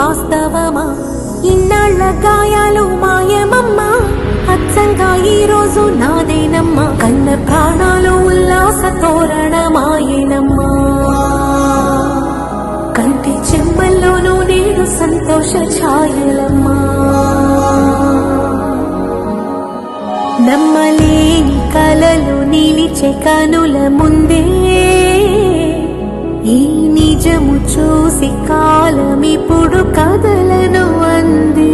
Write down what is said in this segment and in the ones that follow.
వాస్తవమా? ఇన్నాళ్ళ గాయాలు మాయమమ్మా, అచ్చంగా ఈ రోజు నాదేనమ్మా. కన్న ప్రాణాలు ఉల్లాస తోరణమాయేనమ్మా. కంటి చెమ్మల్లోనూ నేడు సంతోష ఛాయలమ్మా. నమ్మలేని కలలు నిలిచే కనుల ముందే ఈ నిజము చూసి కాలమిప్పుడు కదలను అంది.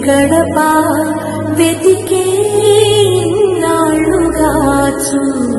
గడప వెతికే నాళ్ళుగా చూ